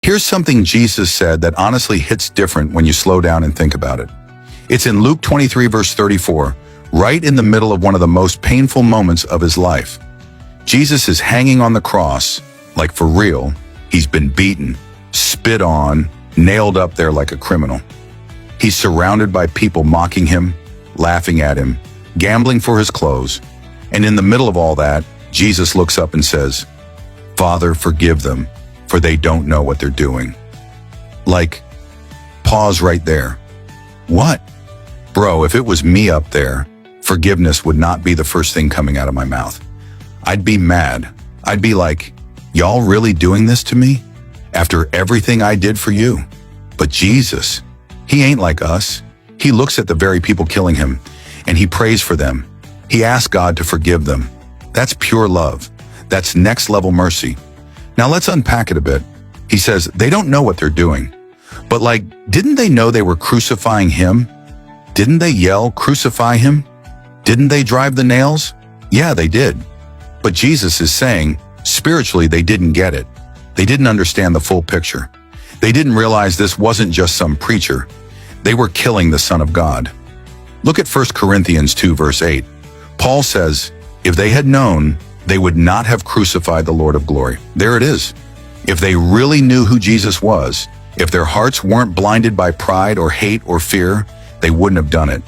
Here's something Jesus said that honestly hits different when you slow down and think about it. It's in Luke 23 verse 34, right in the middle of one of the most painful moments of his life. Jesus is hanging on the cross, like for real. He's been beaten, spit on, nailed up there like a criminal. He's surrounded by people mocking him, laughing at him, gambling for his clothes. And in the middle of all that, Jesus looks up and says, "Father, forgive them, for they don't know what they're doing." Like, pause right there. What? Bro, if it was me up there, forgiveness would not be the first thing coming out of my mouth. I'd be mad. I'd be like, y'all really doing this to me? After everything I did for you? But Jesus, he ain't like us. He looks at the very people killing him, and he prays for them. He asks God to forgive them. That's pure love. That's next level mercy. Now let's unpack it a bit. He says, they don't know what they're doing. But like, didn't they know they were crucifying him? Didn't they yell, "Crucify him"? Didn't they drive the nails? Yeah, they did. But Jesus is saying, spiritually, they didn't get it. They didn't understand the full picture. They didn't realize this wasn't just some preacher. They were killing the Son of God. Look at 1 Corinthians 2 verse 8. Paul says, if they had known, they would not have crucified the Lord of glory. There it is. If they really knew who Jesus was, if their hearts weren't blinded by pride or hate or fear, they wouldn't have done it.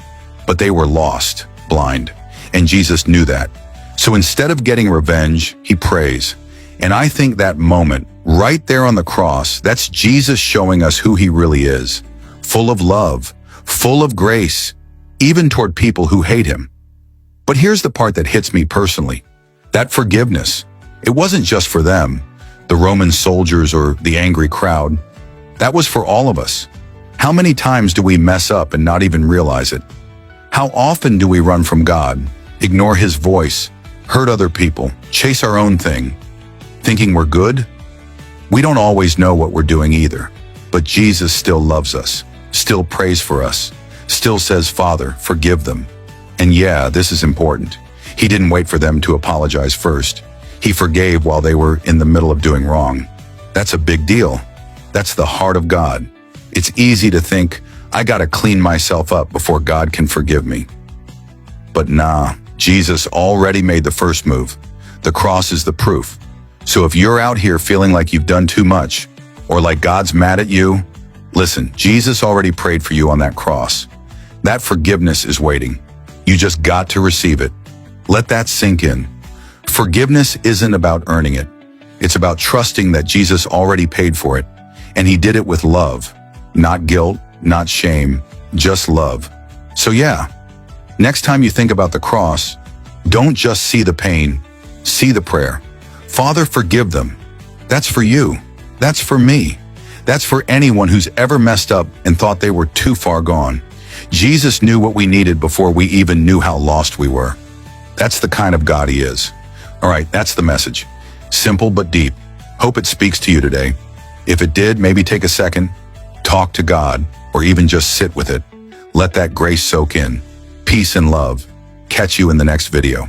But they were lost, blind, and Jesus knew that. So instead of getting revenge, he prays. And I think that moment, right there on the cross, that's Jesus showing us who he really is. Full of love, full of grace, even toward people who hate him. But here's the part that hits me personally. That forgiveness. It wasn't just for them, the Roman soldiers or the angry crowd. That was for all of us. How many times do we mess up and not even realize it? How often do we run from God, ignore his voice, hurt other people, chase our own thing, thinking we're good? We don't always know what we're doing either, but Jesus still loves us, still prays for us, still says, "Father, forgive them." And yeah, this is important. He didn't wait for them to apologize first. He forgave while they were in the middle of doing wrong. That's a big deal. That's the heart of God. It's easy to think, I gotta clean myself up before God can forgive me. But nah, Jesus already made the first move. The cross is the proof. So if you're out here feeling like you've done too much, or like God's mad at you, listen, Jesus already prayed for you on that cross. That forgiveness is waiting. You just got to receive it. Let that sink in. Forgiveness isn't about earning it. It's about trusting that Jesus already paid for it, and he did it with love. Not guilt, not shame, just love. So yeah, next time you think about the cross, don't just see the pain, see the prayer. Father, forgive them. That's for you. That's for me. That's for anyone who's ever messed up and thought they were too far gone. Jesus knew what we needed before we even knew how lost we were. That's the kind of God he is. All right, that's the message. Simple but deep. Hope it speaks to you today. If it did, maybe take a second, talk to God, or even just sit with it. Let that grace soak in. Peace and love. Catch you in the next video.